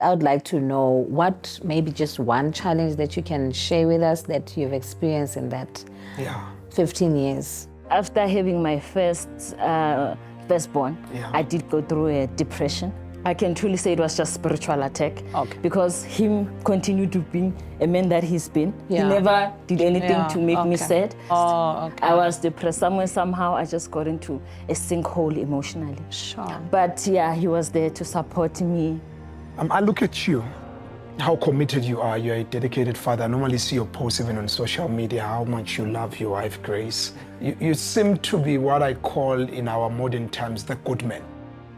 I would like to know what maybe just one challenge that you can share with us that you've experienced in that 15 years. After having my firstborn, I did go through a depression. I can truly say it was just spiritual attack because him continued to be a man that he's been. He never did anything to make me sad. I was depressed somewhere, somehow I just got into a sinkhole emotionally. But yeah, he was there to support me. I look at you, how committed you are. You're a dedicated father. I normally see your posts even on social media, how much you love your wife, Grace. You seem to be what I call in our modern times, the good man.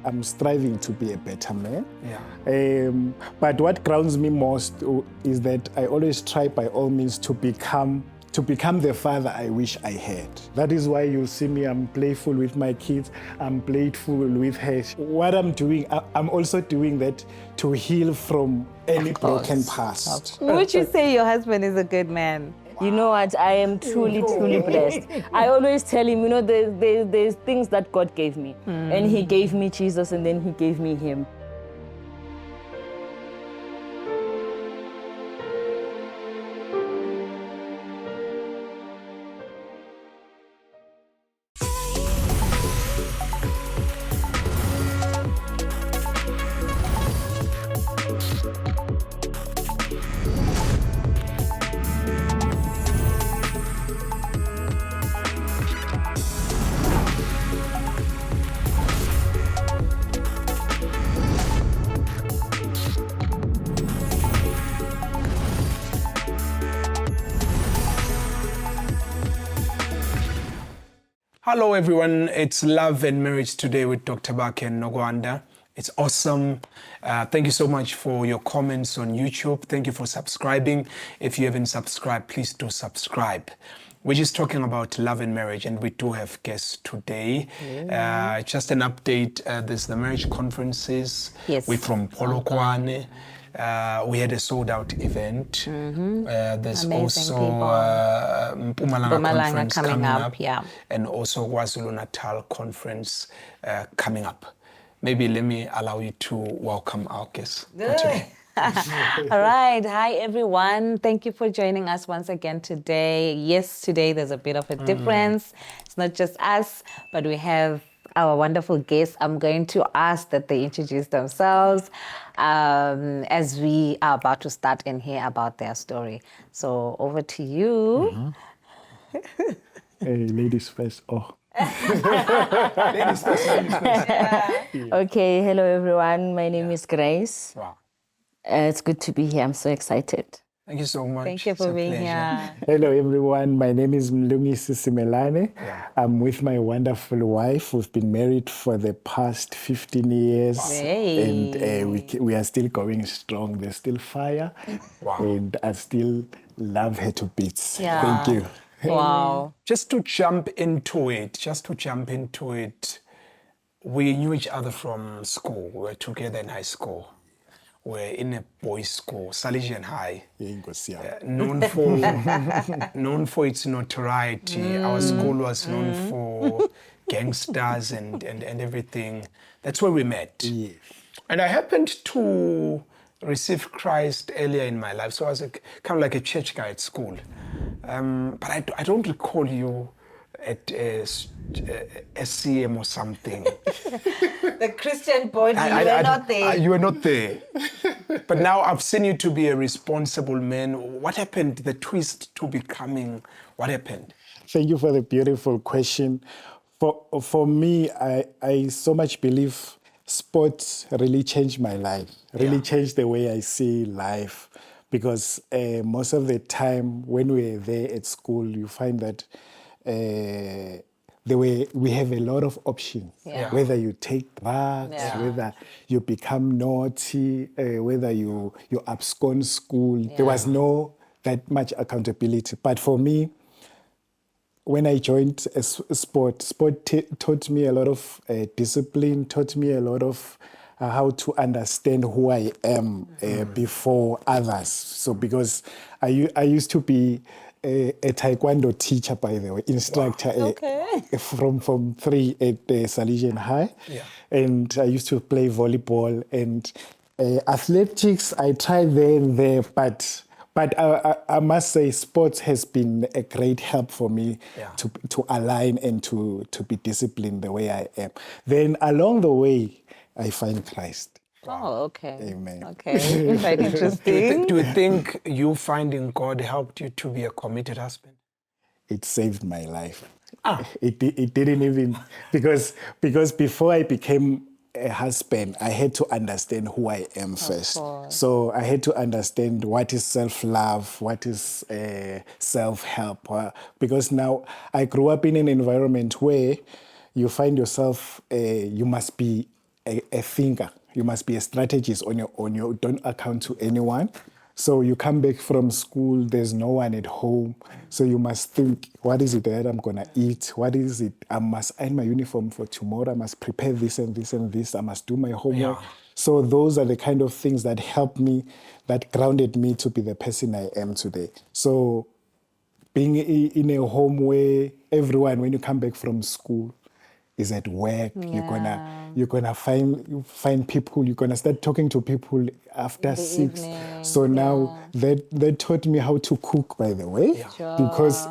I'm striving to be a better man. But what grounds me most is that I always try by all means to become the father I wish I had. That is why you'll see me, I'm playful with my kids, I'm playful with her. What I'm doing, I'm also doing that to heal from any broken past. Would you say your husband is a good man? You know what, I am truly, truly blessed. I always tell him, you know, there's things that God gave me. And he gave me Jesus and then he gave me him. Hello everyone, it's Love and Marriage today with Dr. Bake and Nogwanda. It's awesome. Thank you so much for your comments on YouTube. Thank you for subscribing. If you haven't subscribed, please do subscribe. We're just talking about love and marriage, and we do have guests today. Just an update, there's the marriage conferences. We're from Polokwane. We had a sold-out event. There's Amazing also Mpumalanga conference coming up. And also KwaZulu-Natal conference coming up. Maybe let me allow you to welcome our guests. All right. Hi, everyone. Thank you for joining us once again today. Yes, today there's a bit of a difference. It's not just us, but we have our wonderful guests. I'm going to ask that they introduce themselves as we are about to start and hear about their story. So over to you. Hey, ladies first. Ladies first. Okay, hello everyone. My name is Grace. Wow. It's good to be here. I'm so excited. Thank you so much. Thank you for being here. Hello everyone, my name is Mlungisi. I'm with my wonderful wife. We've been married for the past 15 years. Hey. And we are still going strong. There's still fire. And I still love her to bits. Thank you. Wow. Just to jump into it, we knew each other from school. We were together in high school. We're in a boys' school, Salesian High, known for its notoriety. Our school was known for gangsters and everything. That's where we met. And I happened to receive Christ earlier in my life, so I was kind of like a church guy at school. But I don't recall you at a SCM or something. The Christian body, you were not there. You were not there. But now I've seen you to be a responsible man. What happened, the twist to becoming, what happened? Thank you for the beautiful question. For me, I so much believe sports really changed my life, really changed the way I see life. Because most of the time when we're there at school, you find that we have a lot of options. Whether you take drugs, whether you become naughty, whether you abscond school. There was no that much accountability. But for me, when I joined sport taught me a lot of discipline, taught me a lot of how to understand who I am before others. So because I used to be a taekwondo teacher, by the way, instructor from 3 at the Salesian High. And I used to play volleyball. And Athletics, I tried there and there, but I must say sports has been a great help for me to align and to be disciplined the way I am. Then along the way, I find Christ. Oh, okay. Amen. Okay, quite interesting. Do you think you finding God helped you to be a committed husband? It saved my life. It didn't even, because before I became a husband, I had to understand who I am first. So I had to understand what is self-love, what is self-help. Because now I grew up in an environment where you find yourself, you must be a thinker. You must be a strategist on your own. You don't account to anyone. So you come back from school, there's no one at home. So you must think, what is it that I'm going to eat? What is it? I must iron my uniform for tomorrow. I must prepare this and this and this. I must do my homework. Yeah. So those are the kind of things that helped me, that grounded me to be the person I am today. So being in a home where everyone, when you come back from school, is at work. You're gonna find people. You're gonna start talking to people after 6. Evening. So now that taught me how to cook. By the way, because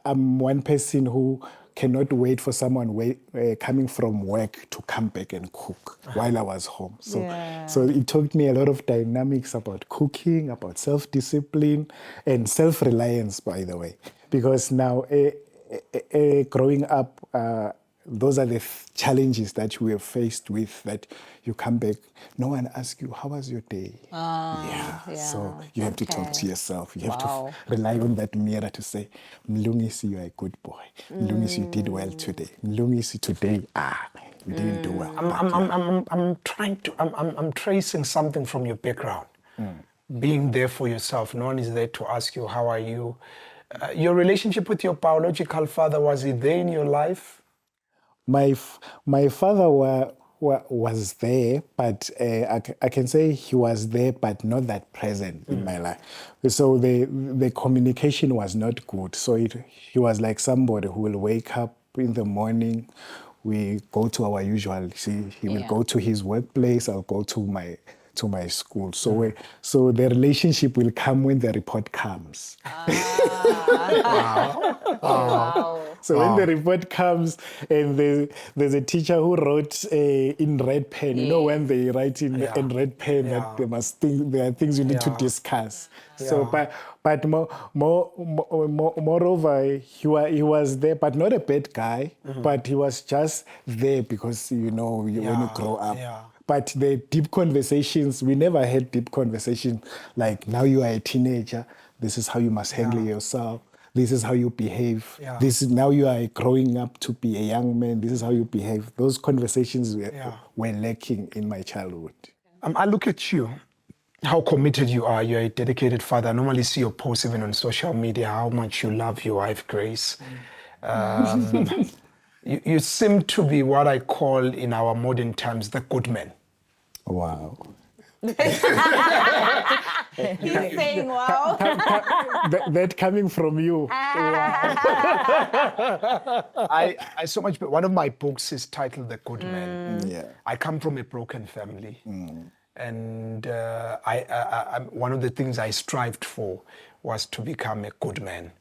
I'm one person who cannot wait for someone coming from work to come back and cook while I was home. So it taught me a lot of dynamics about cooking, about self-discipline and self-reliance. By the way, because now growing up. Those are the challenges that we are faced with, that you come back, no one asks you, how was your day? So you have to talk to yourself. You have to rely on that mirror to say, Mlungisi, you're a good boy. Mlungisi, you did well today. Mlungisi, today, you didn't do well. I'm tracing something from your background. Being there for yourself. No one is there to ask you, how are you? Your relationship with your biological father, was he there in your life? My father was there, but I can say he was there, but not that present in my life. So the communication was not good. So he was like somebody who will wake up in the morning, we go to our usual, he will go to his workplace, I'll go to my school. So the relationship will come when the report comes. So when the report comes and there's a teacher who wrote in red pen, you know, when they write in red pen that they must think there are things you need to discuss. So, but moreover, he was there, but not a bad guy, but he was just there because, you know, when you grow up. But the deep conversations, we never had deep conversations like, now you are a teenager, this is how you must handle yourself. This is how you behave. This is now you are growing up to be a young man. This is how you behave. Those conversations were lacking in my childhood. I look at you, how committed you are. You're a dedicated father. I normally see your posts even on social media, how much you love your wife, Grace. You seem to be what I call in our modern times the good man. Wow. He's saying wow. That coming from you. Wow. I so much. One of my books is titled The Good Man. I come from a broken family, and one of the things I strived for was to become a good man.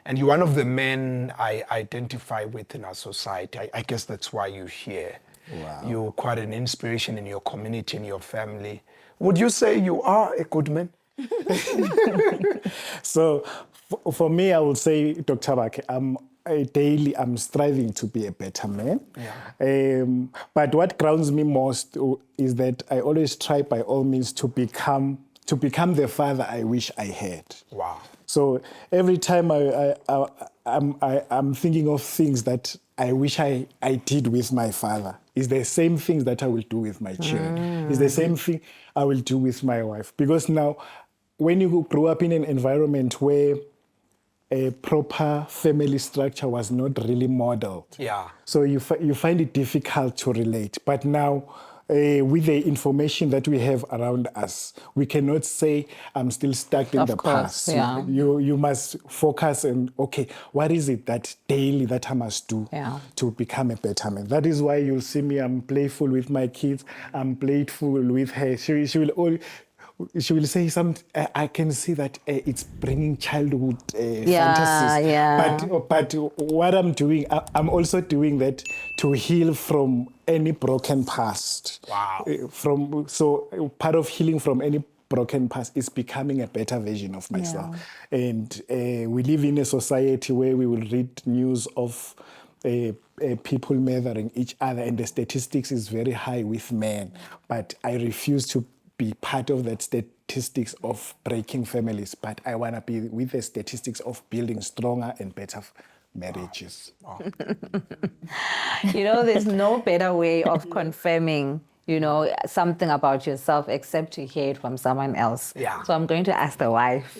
And you're one of the men I identify with in our society. I guess that's why you're here. Wow. You're quite an inspiration in your community, in your family. Would you say you are a good man? So for me, I would say, Dr. Bake, I'm striving to be a better man. But what grounds me most is that I always try by all means to become the father I wish I had. Wow. So every time I'm thinking of things that I wish I did with my father. It's the same things that I will do with my children. It's the same thing I will do with my wife. Because now, when you grew up in an environment where a proper family structure was not really modeled, so you find it difficult to relate. But now, with the information that we have around us, we cannot say, I'm still stuck in the past. Yeah. You must focus on, okay, what is it that daily that I must do to become a better man? That is why you'll see me, I'm playful with my kids, I'm playful with her. She will say something. I can see that it's bringing childhood fantasies. Yeah. But what I'm doing, I'm also doing that to heal from any broken past. Wow. So part of healing from any broken past is becoming a better version of myself. And we live in a society where we will read news of people murdering each other, and the statistics is very high with men. But I refuse to be part of that statistics of breaking families, but I want to be with the statistics of building stronger and better marriages. Wow. You know, there's no better way of confirming, you know, something about yourself except to hear it from someone else. Yeah. So I'm going to ask the wife.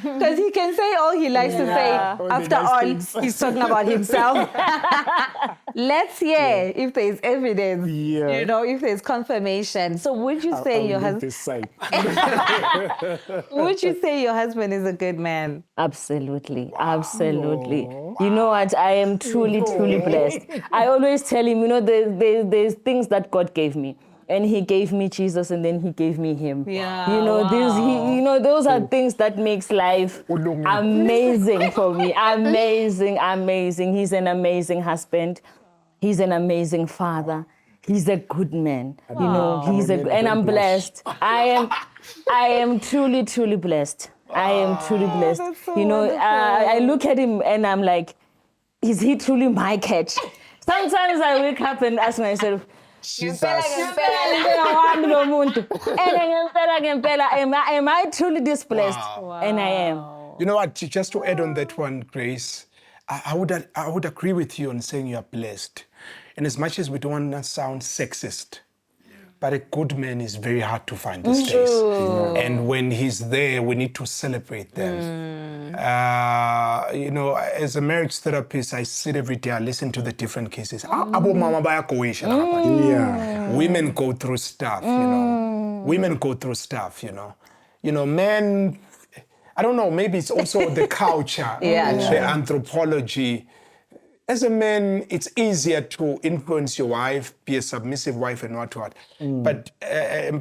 Because he can say all he likes to say. After all, he's talking about himself. Let's hear if there's evidence, you know, if there's confirmation. So would you say your husband? Would you say your husband is a good man? Absolutely, absolutely. You know what? I am truly blessed. I always tell him, you know, there's things that God gave me. And he gave me Jesus, and then he gave me him. Yeah, you know, those are things that makes life amazing for me. Amazing. He's an amazing husband. He's an amazing father. He's a good man. You know, and I'm blessed. I am truly blessed. I am truly blessed. So you know, I look at him and I'm like, is he truly my catch? Sometimes I wake up and ask myself, am I truly displaced? Wow. And I am. You know what? Just to add on that one, Grace, I would agree with you on saying you are blessed. And as much as we don't want to sound sexist, but a good man is very hard to find these days. And when he's there, we need to celebrate them. You know, as a marriage therapist, I sit every day, I listen to the different cases. Women go through stuff, you know. Women go through stuff, you know. You know, men, I don't know, maybe it's also the culture, the anthropology. As a man, it's easier to influence your wife, be a submissive wife and what. But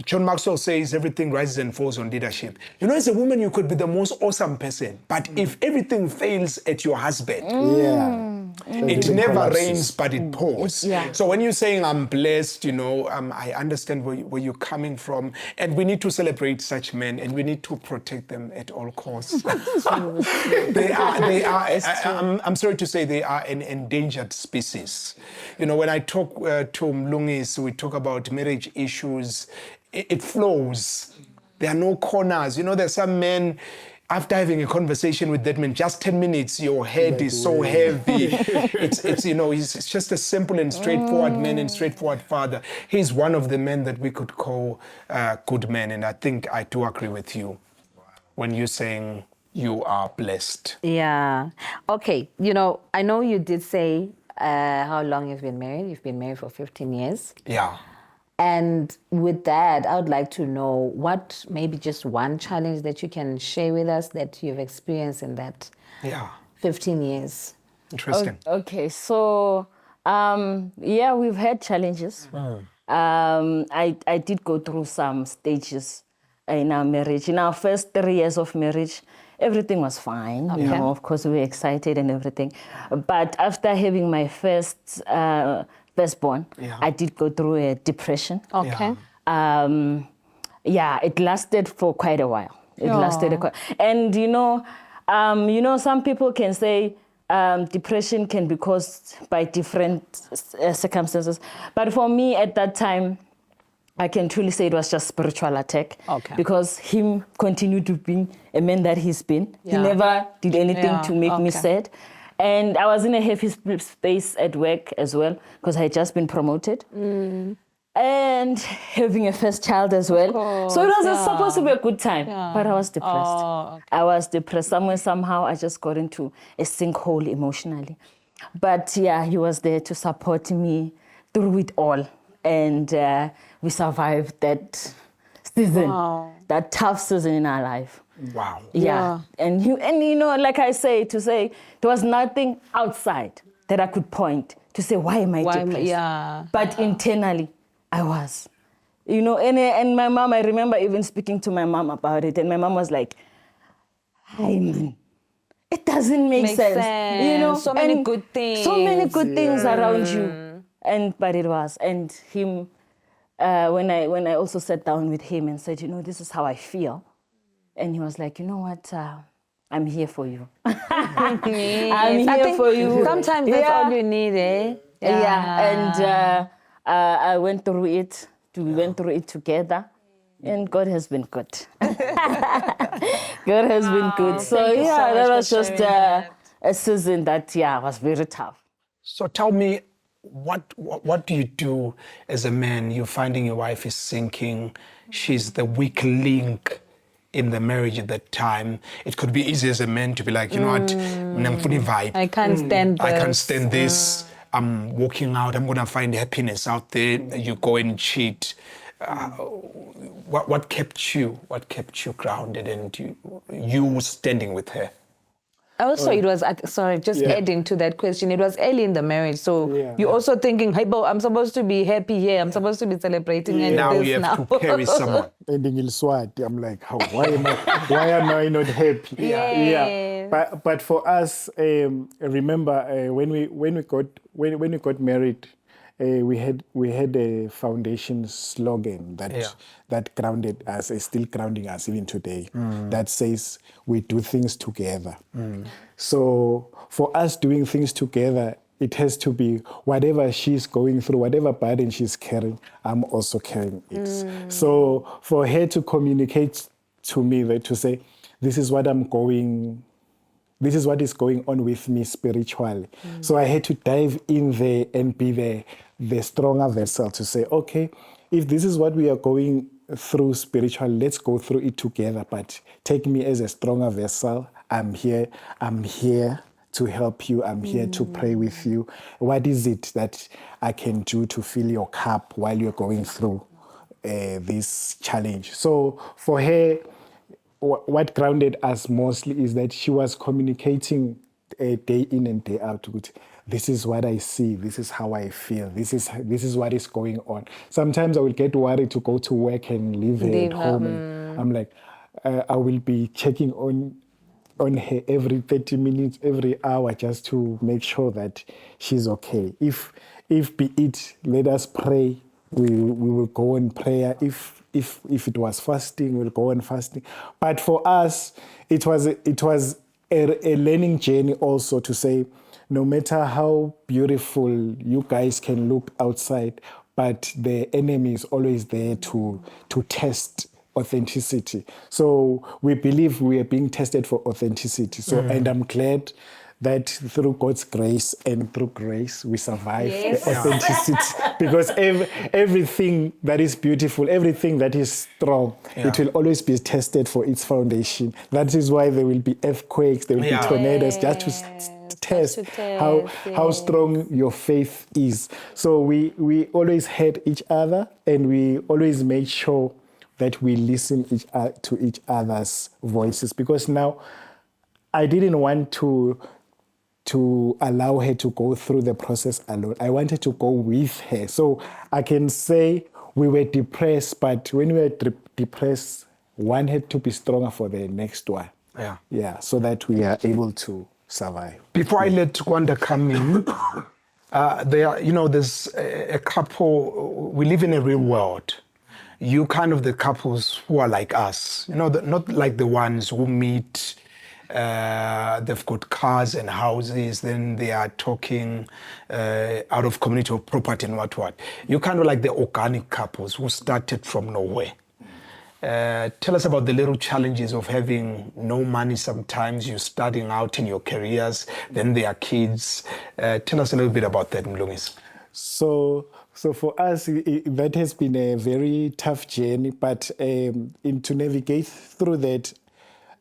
John Maxwell says everything rises and falls on leadership. You know, as a woman, you could be the most awesome person, but if everything fails at your husband, it never rains, but it pours. So when you're saying I'm blessed, you know, I understand where you're coming from, and we need to celebrate such men, and we need to protect them at all costs. They are. I'm sorry to say, they are an endangered species. You know, when I talk to Mlungisi, we talk about marriage issues. It flows. There are no corners. You know, there's some men. After having a conversation with that man, just 10 minutes, your head is so heavy. It's you know, he's just a simple and straightforward man and straightforward father. He's one of the men that we could call good men, and I think I do agree with you when you're saying you are blessed. Yeah. Okay. You know, I know you did say how long you've been married. You've been married for 15 years. Yeah. And with that, I would like to know what maybe just one challenge that you can share with us that you've experienced in that 15 years. Interesting. Okay, so we've had challenges. I did go through some stages in our marriage. In our first 3 years of marriage, everything was fine. You know, of course, we were excited and everything. But after having my firstborn, I did go through a depression. Okay. It lasted for quite a while. And you know, some people can say depression can be caused by different circumstances. But for me at that time, I can truly say it was just spiritual attack. Because him continued to be a man that he's been. He never did anything to make me sad. And I was in a heavy space at work as well, because I had just been promoted. And having a first child as well. So it was supposed to be a good time, but I was depressed. I was depressed. Somehow I just got into a sinkhole emotionally. But he was there to support me, through it all. And we survived that season, that tough season in our life. Wow. Yeah. And you know, like I say, there was nothing outside that I could point to say, why am I depressed? Yeah. But internally, I was. You know, and my mom, I remember even speaking to my mom about it, and my mom was like, "Hi, man, it doesn't make sense. You know, so many good things. So many good things around you." But it was. And him, when I also sat down with him and said, you know, this is how I feel. And he was like, you know what, I'm here for you. I'm here for you. Sometimes that's all you need, eh? And I went through it. We went through it together. And God has been good. God has been good. So that was just a season that, was very tough. So tell me, what do you do as a man? You're finding your wife is sinking. She's the weak link in the marriage at that time. It could be easy as a man to be like, you know what, I can't stand this. I can't stand this. I'm walking out. I'm going to find happiness out there. You go and cheat. What kept you grounded and you standing with her? Also, it was, adding to that question, it was early in the marriage. So you're also thinking, hey, I'm supposed to be happy here. I'm supposed to be celebrating. And now you have to carry someone. Ending in Swati, I'm like, why am I not happy? Yeah. But for us, remember when we got married, we had a foundation slogan that grounded us, is still grounding us even today. That says we do things together. So for us doing things together, it has to be whatever she's going through, whatever burden she's carrying, I'm also carrying it. So for her to communicate to me, to say, this is what I'm going. This is what is going on with me spiritually. So I had to dive in there and be the stronger vessel to say, okay, if this is what we are going through spiritually, let's go through it together. But take me as a stronger vessel. I'm here to help you. I'm here to pray with you. What is it that I can do to fill your cup while you're going through this challenge? So for her, what grounded us mostly is that she was communicating day in and day out with, this is what I see, this is how I feel, this is what is going on. Sometimes I will get worried to go to work and leave her at home. And I'm like, I will be checking on her every 30 minutes, every hour, just to make sure that she's okay. If be it, let us pray. We will go on prayer. If it was fasting, we'll go on fasting. But for us, it was a learning journey also to say, no matter how beautiful you guys can look outside, but the enemy is always there to test authenticity. So we believe we are being tested for authenticity. So and I'm glad that through God's grace and through grace, we survive the authenticity. Because everything that is beautiful, everything that is strong, it will always be tested for its foundation. That is why there will be earthquakes, there will be tornadoes, just to test how strong your faith is. So we always had each other, and we always made sure that we listen to each other's voices. Because now I didn't want to allow her to go through the process alone. I wanted to go with her. So I can say we were depressed, but when we were depressed, one had to be stronger for the next one. Yeah, so that we are able to survive. Before I let Gwanda come in, there's a couple, we live in a real world. You kind of the couples who are like us, not like the ones who meet, they've got cars and houses, then they are talking out of community or property and what. You're kind of like the organic couples who started from nowhere. Tell us about the little challenges of having no money sometimes, you're starting out in your careers, then there are kids. Tell us a little bit about that, Mlungisi. So for us, that has been a very tough journey, but to navigate through that,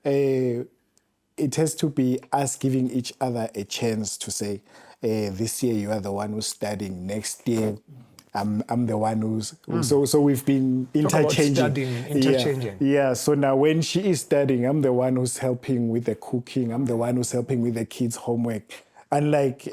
it has to be us giving each other a chance to say, this year you are the one who's studying. Next year, I'm the one who's so we've been interchanging. Studying, interchanging. Yeah. So now when she is studying, I'm the one who's helping with the cooking. I'm the one who's helping with the kids' homework. Unlike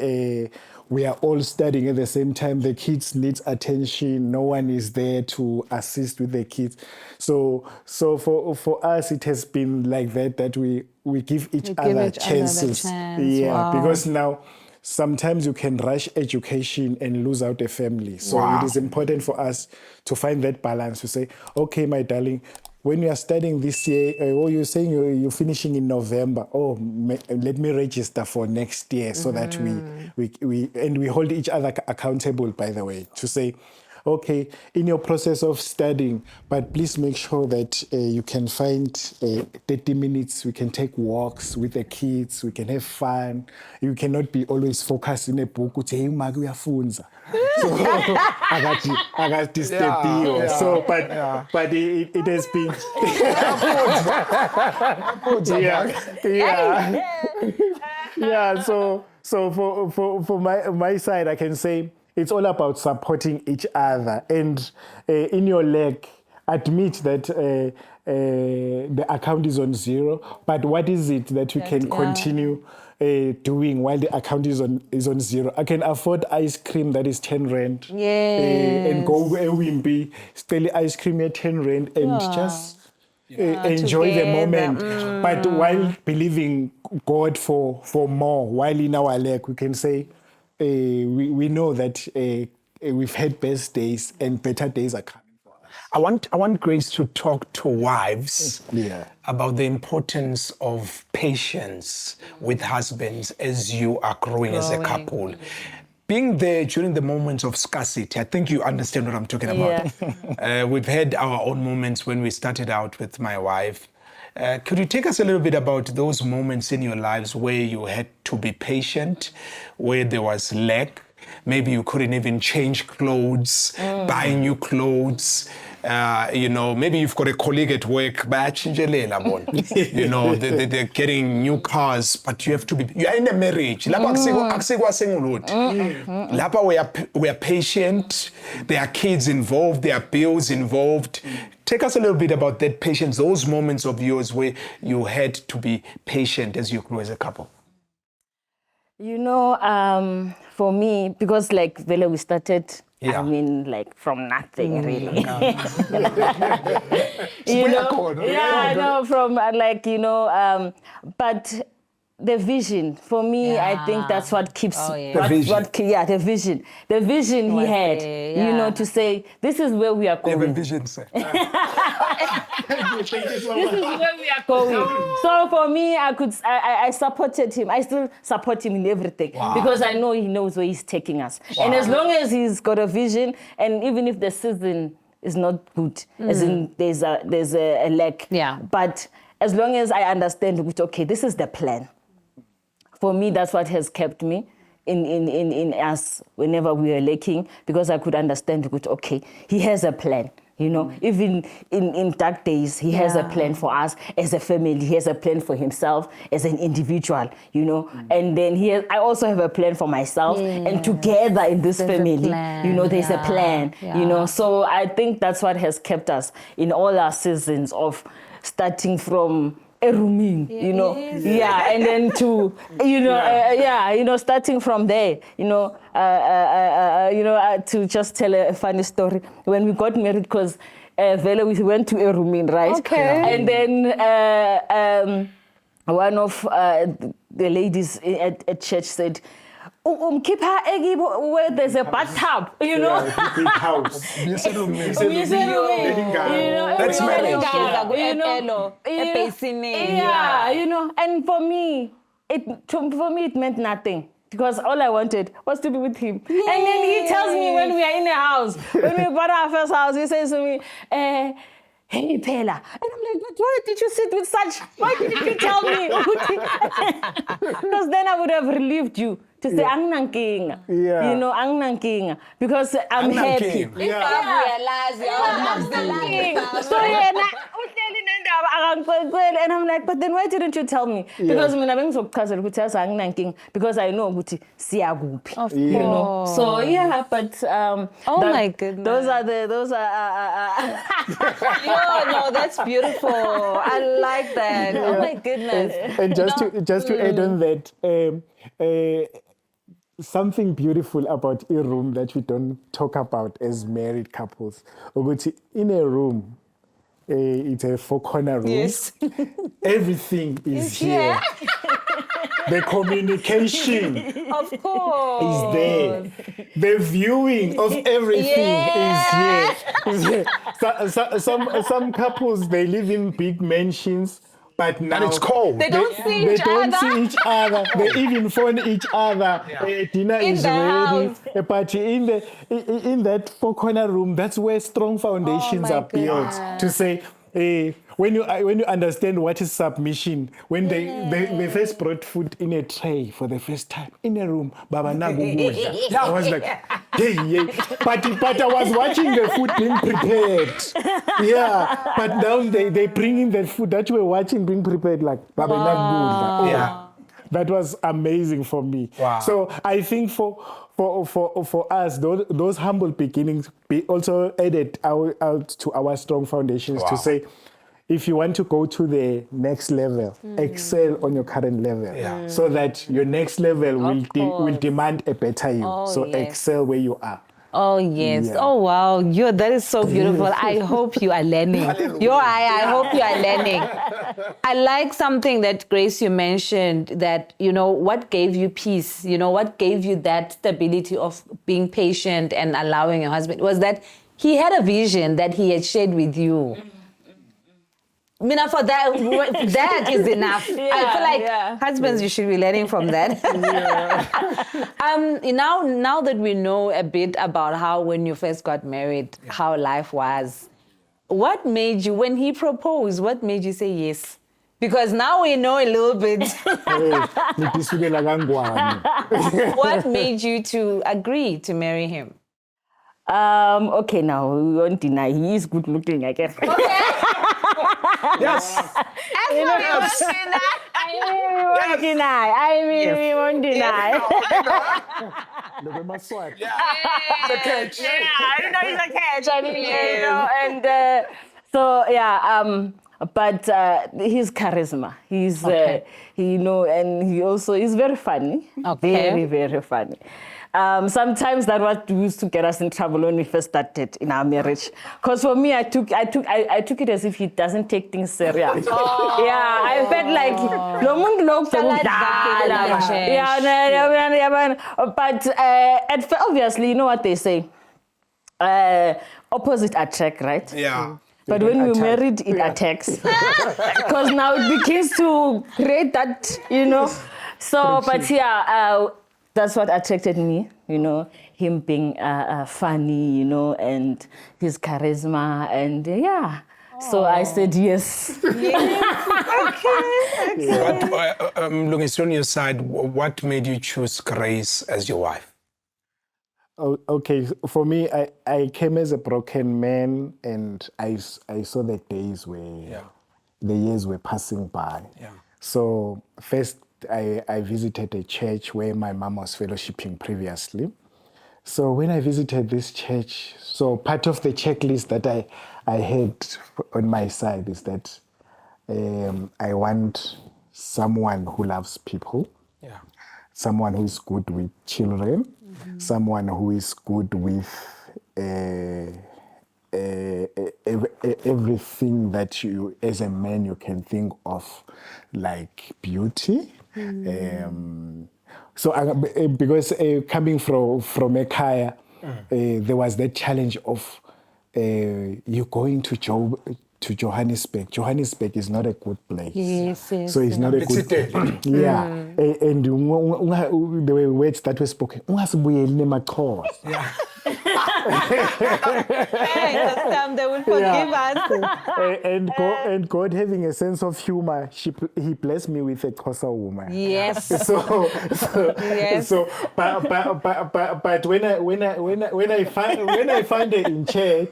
we are all studying at the same time, the kids need attention. No one is there to assist with the kids. So for us, it has been like that we give each other chances. Yeah, wow. Because now sometimes you can rush education and lose out a family. So it is important for us to find that balance, to say, okay, my darling, when you are studying this year, you're saying you're finishing in November. Let me register for next year so that we hold each other accountable, by the way, to say, okay, in your process of studying, but please make sure that you can find 30 minutes, we can take walks with the kids, we can have fun. You cannot be always focused in a book. So, So, but it has been... So for my side, I can say, it's all about supporting each other. And in your leg, admit that the account is on zero, but what is it that you can continue doing while the account is on zero? I can afford ice cream that is 10 rand. And go a Wimpy, still ice cream at 10 rand and just enjoy the moment. But while believing God for more, while in our leg, we can say, we know that we've had best days and better days are coming for us. I want Grace to talk to wives about the importance of patience with husbands as you are growing as a couple. Being there during the moments of scarcity, I think you understand what I'm talking about. We've had our own moments when we started out with my wife. Could you take us a little bit about those moments in your lives where you had to be patient, where there was lack? Maybe you couldn't even change clothes, buy new clothes. Maybe you've got a colleague at work, they're getting new cars, but you have to be, you are in a marriage. We are patient, there are kids involved, there are bills involved. Take us a little bit about that patience, those moments of yours where you had to be patient as you grew as a couple. For me, because we started, from nothing really. But the vision, for me, I think that's what keeps... the vision. The vision he had, to say, this is where we are going. Have a vision, sir. This is where we are going. So for me, I supported him. I still support him in everything because I know he knows where he's taking us. And as long as he's got a vision, and even if the season is not good, as in there's a lack, but as long as I understand, okay, this is the plan. For me, that's what has kept me in us whenever we are lacking, because I could understand, okay, he has a plan. Even in dark days, he has a plan for us as a family. He has a plan for himself as an individual, And then I also have a plan for myself. And together in this family, there's a plan, So I think that's what has kept us in all our seasons of starting from a rooming, and then to, starting from there, to just tell a funny story. When we got married, because we went to a rooming, right? Okay. And then one of the ladies at church said, keep her eggy where there's a bathtub, Big house. That's marriage. And for me, it meant nothing. Because all I wanted was to be with him. Yay. And then he tells me when we are in the house, when we bought our first house, he says to me, hey, Pela. And I'm like, but why did you sit with such? Why didn't you tell me? Because then I would have relieved you to say, I'm not king. I'm not king. Because I'm happy. So, And I'm like, but then why didn't you tell me? Because because I know you know. So yeah, but my goodness. Those are no, that's beautiful. I like that. Oh my goodness. And just to add on that, something beautiful about a room that we don't talk about as married couples. In a room, it's a four-corner room. Yes. Everything is here. The communication Of course. is there. The viewing of everything is here. Some couples, they live in big mansions, but now it's cold. They don't see each other. They even phone each other. Dinner In is the ready. house. But in that four-corner room, that's where strong foundations my are built. goodness. To say, when you understand what is submission, when they first brought food in a tray for the first time in a room, Baba Nagu kudla. I was like, hey. But I was watching the food being prepared. Yeah, but now they bring in the food that you were watching being prepared, like Baba Nagu kudla. Yeah. That was amazing for me. Wow. So I think for us, those humble beginnings be also added out to our strong foundations to say, if you want to go to the next level, excel on your current level, so that your next level will demand a better you. Excel where you are. Oh yes. Yeah. Oh wow. That is so beautiful. I hope you are learning. I hope you are learning. I like something that Grace, you mentioned, that what gave you peace, what gave you that stability of being patient and allowing your husband, was that he had a vision that he had shared with you. For that is enough. I feel like husbands, you should be learning from that. Now that we know a bit about how, when you first got married, how life was, what made you, when he proposed, what made you say yes? Because now we know a little bit. What made you to agree to marry him? Okay, now we won't deny he is good looking, I guess. Yes. We won't deny. The catch. I know he's a catch. And but his charisma, he's and he also is very funny. Very, very funny. Sometimes that was used to get us in trouble when we first started in our marriage. Because for me, I took it as if he doesn't take things serious. Yeah, I felt like but obviously, you know what they say, opposite attract, right? Yeah. But when we married, it attacks. Because now it begins to create that, So, but that's what attracted me, him being funny, and his charisma, and So I said yes. Mlungisi, on your side, what made you choose Grace as your wife? Okay, for me, I came as a broken man, and I saw the days where the years were passing by. Yeah. So first, I visited a church where my mom was fellowshipping previously. So when I visited this church, so part of the checklist that I had on my side is that I want someone who loves people, someone who is good with children, someone who is good with everything that you, as a man, you can think of, like beauty. So because coming from a kaya, there was that challenge of you going to Johannesburg. Johannesburg is not a good place. Yes. So it's not a good place. And the words that were spoken, Yeah. They will forgive us. And God having a sense of humor, he blessed me with a Xhosa woman. Yes. So but when I found her in church,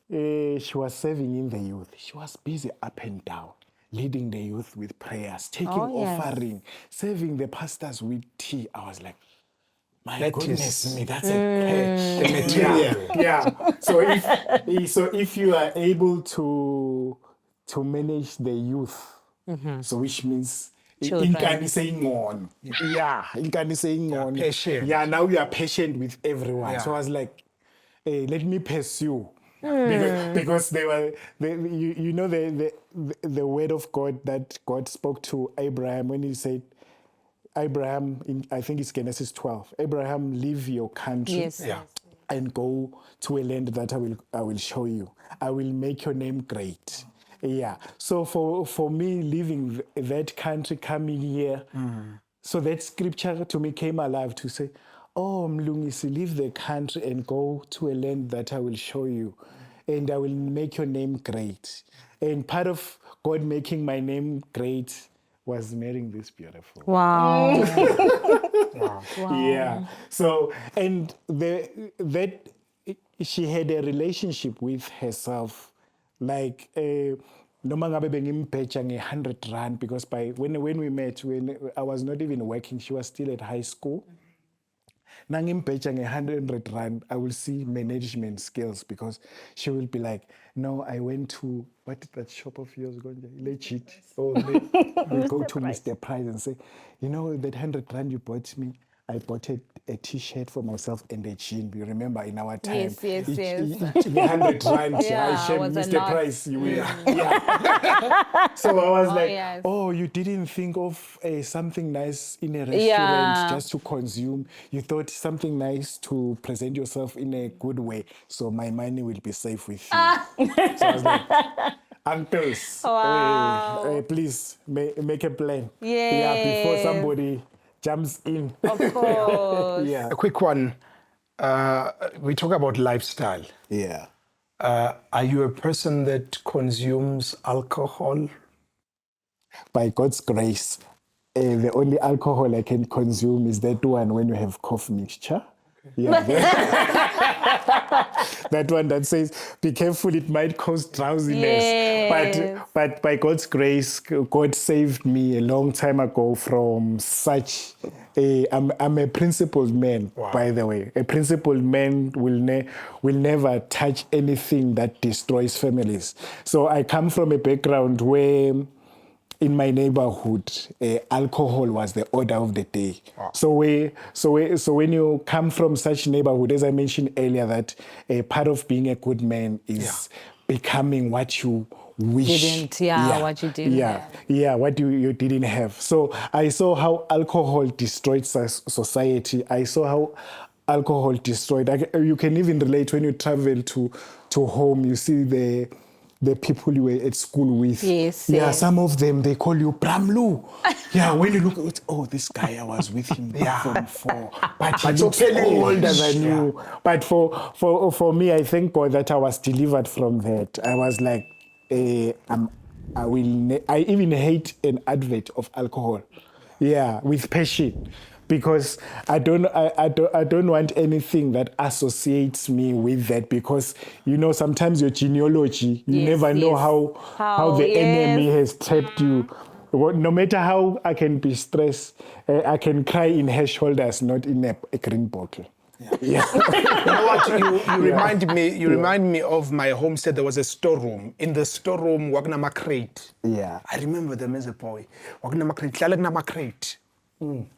she was serving in the youth. She was busy up and down. leading the youth with prayers, taking offering, serving the pastors with tea. I was like, my goodness me, that's a the material. Yeah. So if you are able to manage the youth, so which means in saying on. Yeah, in saying on. Patient. Yeah, now you are patient with everyone. Yeah. So I was like, hey, let me pursue. Because they were, you know, the word of God that God spoke to Abraham when he said, Abraham, I think it's Genesis 12, Abraham, leave your country and go to a land that I will show you. I will make your name great. Yeah. So for me, leaving that country, coming here, so that scripture to me came alive to say, oh, Mlungisi, leave the country and go to a land that I will show you, and I will make your name great. And part of God making my name great was marrying this beautiful. Wow. Wow. Yeah. So, and that she had a relationship with herself, like noma ngabe bengimphetha nge-100 rand, because when we met, when I was not even working, she was still at high school. Nangimphetha nge-100 rand, I will see management skills, because she will be like, no, I went to, what did that shop of yours go? Legit. Or they go to Mr. Price and say, you know, that 100 rand you bought me, I bought a t-shirt for myself and a jean. You remember in our time, Yes. each 100 rand, I shared Mr. Price. You will. Yeah. So I was like, oh, you didn't think of something nice in a restaurant just to consume. You thought something nice to present yourself in a good way. So my money will be safe with you. So I was like, uncles, please make a plan. Yeah, before somebody jumps in. Of course. A quick one. We talk about lifestyle. Yeah. Are you a person that consumes alcohol? By God's grace, the only alcohol I can consume is that one when you have cough mixture. Yeah. That one that says, be careful, it might cause drowsiness. Yes. But by God's grace, God saved me a long time ago from such I'm a principled man, by the way. A principled man will never touch anything that destroys families. So I come from a background where in my neighborhood, alcohol was the order of the day. Wow. So when you come from such neighborhood, as I mentioned earlier, that part of being a good man is becoming what you wish. What you didn't have. What you didn't have. So I saw how alcohol destroyed society. I saw how alcohol destroyed. You can even relate when you travel to home. You see the people you were at school with. Yes. Some of them, they call you Bramlu. When you look at, oh, this guy, I was with him from 4. But he looks older than you. But for me, I thank God that I was delivered from that. I was like, I even hate an advert of alcohol. With passion. Because I don't want anything that associates me with that, because sometimes your genealogy, you never know how the enemy has trapped you. No matter how I can be stressed, I can cry in her shoulders, not in a green bottle. You know what? You remind me of my homestead. There was a storeroom. In the storeroom, wakunama crate. I remember them as a boy. Wakunama crate.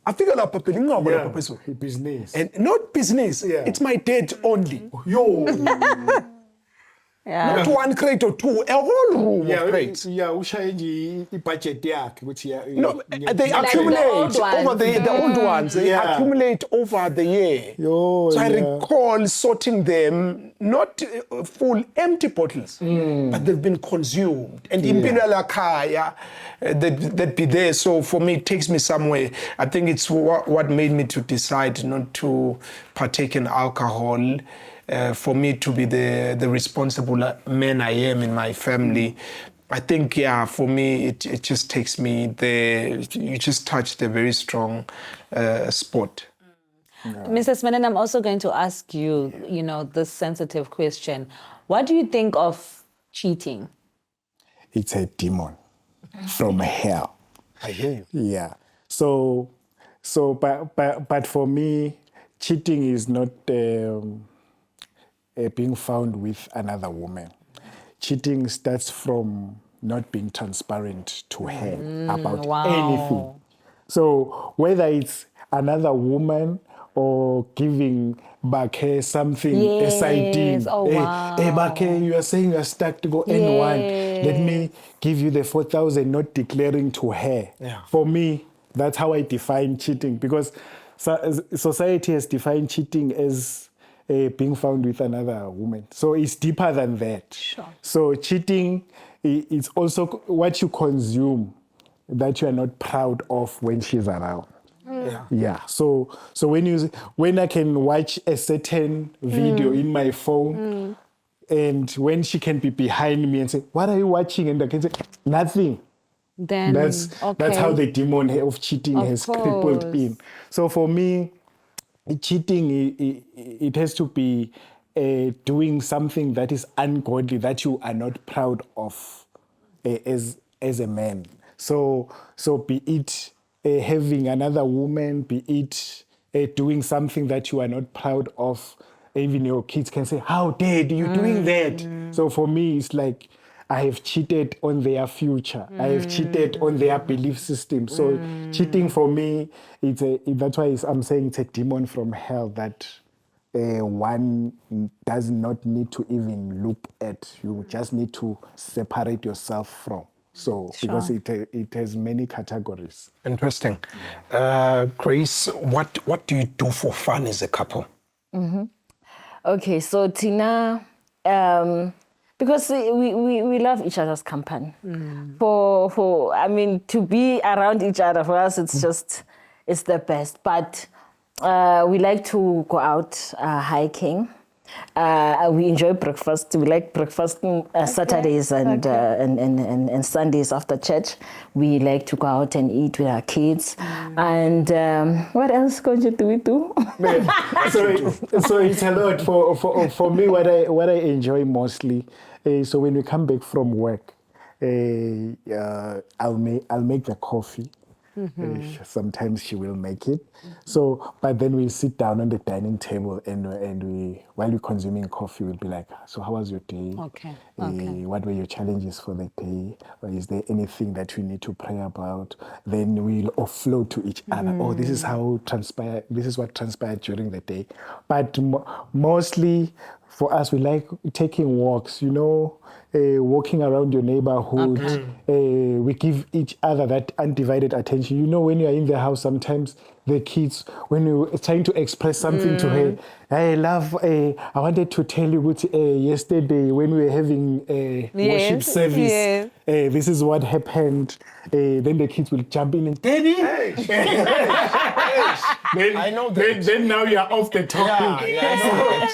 I figure out business. And not business. It's my dad only. Not one crate or two, a whole room of crates. Budget. No, they accumulate over the old ones. They accumulate over the year. So I recall sorting them, not full, empty bottles, but they've been consumed. And Imperial Akaya, they'd be there. So for me, it takes me somewhere. I think it's what made me to decide not to partake in alcohol. For me to be the responsible man I am in my family, I think, for me, it just takes me there. You just touched a very strong spot. Mrs. Menon, I'm also going to ask you, this sensitive question. What do you think of cheating? It's a demon. from hell. I hear you. Yeah. But for me, cheating is not being found with another woman. Cheating starts from not being transparent to her about anything. So whether it's another woman or giving back her something, a side deal. Hey, back you are saying you're stuck to go N1. Let me give you the 4,000, not declaring to her. Yeah. For me, that's how I define cheating, because society has defined cheating as being found with another woman. So it's deeper than that. Sure. So cheating is also what you consume that you are not proud of when she's around. Yeah. So when I can watch a certain video in my phone, and when she can be behind me and say, "What are you watching?" and I can say, "Nothing." Then That's how the demon of cheating has crippled in. So for me, cheating, it has to be doing something that is ungodly, that you are not proud of as a man. So be it having another woman, be it doing something that you are not proud of. Even your kids can say, "How dare you doing that?" So for me, it's like, I have cheated on their future. I have cheated on their belief system. So cheating for me, that's why I'm saying it's a demon from hell that one does not need to even look at. You just need to separate yourself from. So because it has many categories. Interesting. Grace, what do you do for fun as a couple? Okay, so Tina, because we love each other's company. For I mean, to be around each other, for us, it's the best. But we like to go out hiking. We enjoy breakfast. We like breakfast Saturdays and Sundays after church. We like to go out and eat with our kids. And what else do we do? So it's a lot. For me, what I enjoy mostly. So when we come back from work, I'll make the coffee. Sometimes she will make it. So, but then we'll sit down on the dining table and while we're consuming coffee, we'll be like, "So how was your day? What were your challenges for the day? Or is there anything that we need to pray about?" Then we'll offload to each other. "Oh, this is what transpired during the day." But mostly for us, we like taking walks, walking around your neighborhood. We give each other that undivided attention. When you're in the house, sometimes the kids, when you're trying to express something to her, "Hey, love, I wanted to tell you yesterday when we were having a worship service, this is what happened." Then the kids will jump in and, "Daddy!" I know that. Then now you're off the topic.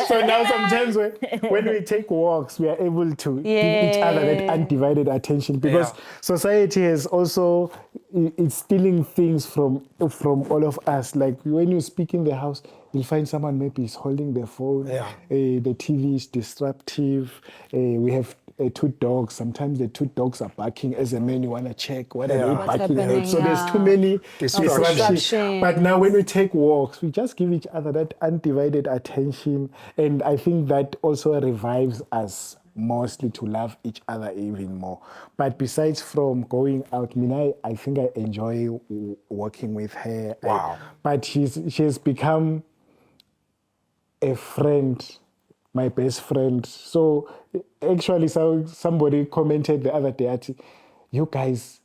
So now sometimes when we take walks, we are able to give each other that undivided attention, because society has also, it's stealing things from all of us. Like when you speak in the house, you'll find someone maybe is holding their phone. The TV is disruptive. We have 2 dogs. Sometimes the 2 dogs are barking. As a man, you want to check what are they barking at. So there's too many disruptions. But now when we take walks, we just give each other that undivided attention. And I think that also revives us mostly to love each other even more. But besides from going out, I think I enjoy working with her. Wow. But she has become a friend, my best friend. So actually, somebody commented the other day, "You guys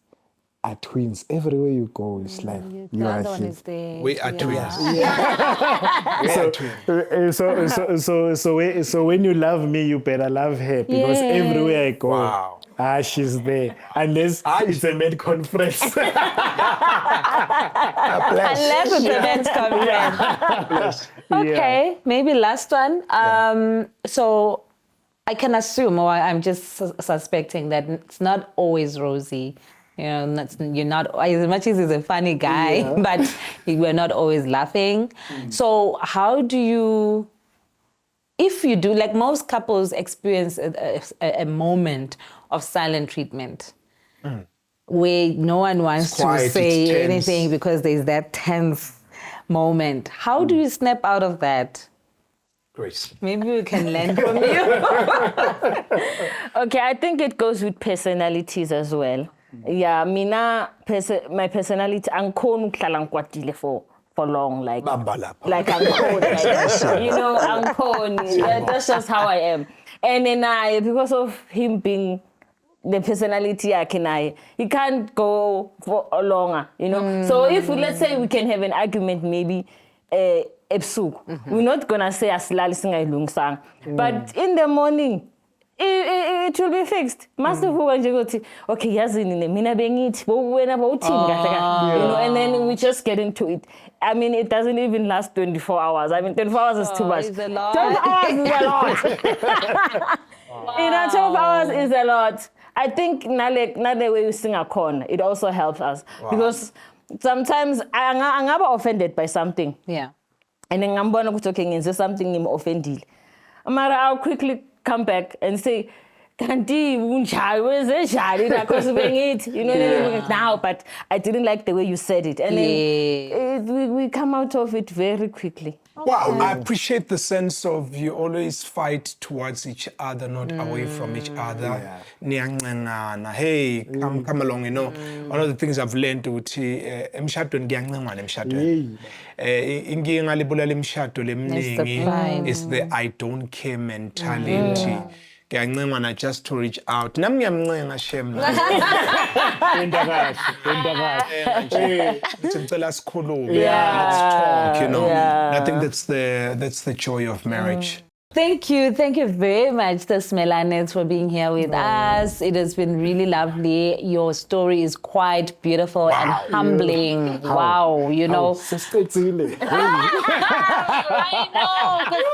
are twins. Everywhere you go, it's like you are twins." We are twins. So when you love me, you better love her, because everywhere I go, she's there. Unless it's a med conference. Unless it's a men's conference. Okay, maybe last one. So I can assume, or I'm just suspecting, that it's not always rosy. You're not, as much as he's a funny guy, but we're not always laughing. So how do you, if you do, like most couples experience a moment of silent treatment. where no one wants to quiet, say anything because there's that tense moment. How do you snap out of that? Grace. Maybe we can learn from you. Okay, I think it goes with personalities as well. Yeah, my personality, I'm for long, like I'm cold, like, you know, I'm cold. That's just how I am. And then because of him being the personality he can't go for longer, you know. So if let's say we can have an argument, maybe we're not gonna say but in the morning it will be fixed. Master okay, mina bengit, you know, and then we just get into it. I mean, it doesn't even last 24 hours. I mean, 24 hours is too much. 12 hours is a lot. You know, 12 hours is a lot. I think not the way you sing a corn, it also helps us. Because sometimes I'm offended by something. Yeah. And then I'm talking and say something I'm offended. I'll quickly come back and say, Kanti, you know, now, but I didn't like the way you said it. And then we come out of it very quickly. Wow, I appreciate the sense of you always fight towards each other, not away from each other. Hey, come along, you know. One of the things I've learned is the I don't care mentality. Just to reach out. Let's talk, you know. I think that's the joy of marriage. Thank you very much, the Smelanettes, for being here with us. It has been really lovely. Your story is quite beautiful and humbling. Wow, you know. I know, because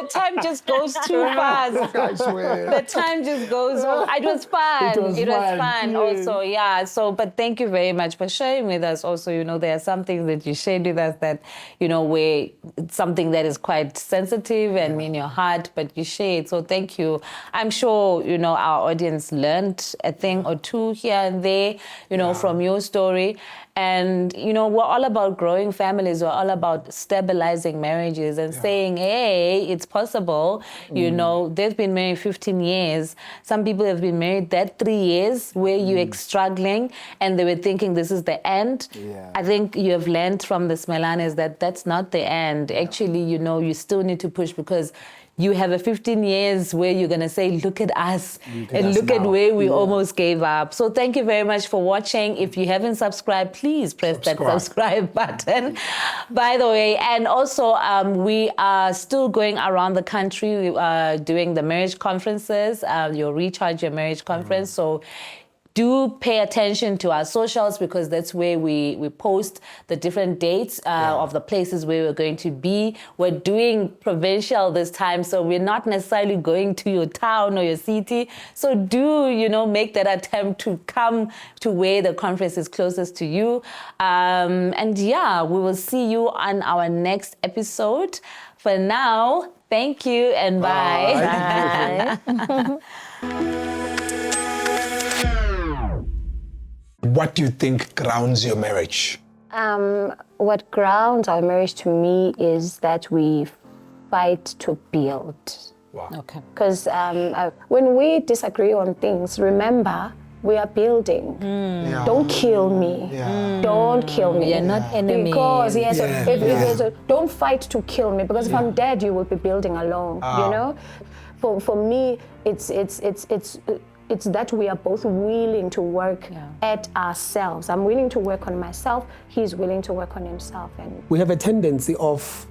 the time just goes too fast. I swear. The time just goes. It was fun. It was fun also, yeah. So, but thank you very much for sharing with us. Also, you know, there are some things that you shared with us that, you know, where it's something that is quite sensitive and in your heart, but you shared. So thank you. I'm sure, you know, our audience learned a thing or two here and there, you know, from your story. And, you know, we're all about growing families. We're all about stabilizing marriages and saying, hey, it's possible. You know, they've been married 15 years. Some people have been married that 3 years where you're struggling and they were thinking this is the end. I think you have learned from the Smelanes that that's not the end. Actually, you know, you still need to push because you have a 15 years where you're going to say, look at us and look at where we almost gave up. So thank you very much for watching. If you haven't subscribed, please press that subscribe button, by the way. And also, we are still going around the country doing the marriage conferences, your Recharge Your Marriage conference. So do pay attention to our socials because that's where we post the different dates of the places where we're going to be. We're doing provincial this time, so we're not necessarily going to your town or your city. So do, you know, make that attempt to come to where the conference is closest to you. And yeah, we will see you on our next episode. For now, thank you and bye. Bye. What do you think grounds your marriage? What grounds our marriage to me is that we fight to build. Wow. Okay. Because when we disagree on things, remember, we are building. Don't kill me. Don't kill me. You're not enemies. Because, don't fight to kill me. Because if I'm dead, you will be building alone. You know? For me, it's that we are both willing to work at ourselves. I'm willing to work on myself. He's willing to work on himself. And we have a tendency of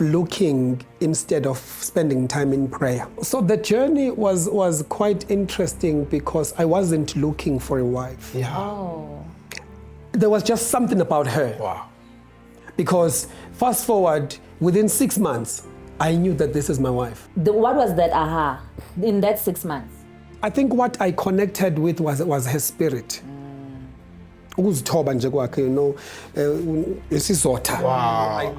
looking instead of spending time in prayer. So the journey was quite interesting because I wasn't looking for a wife. There was just something about her. Wow. Because fast forward, within 6 months, I knew that this is my wife. What was that aha in that 6 months? I think what I connected with was her spirit. Ukuzithoba nje kwakhe, you know, isizotha. Wow.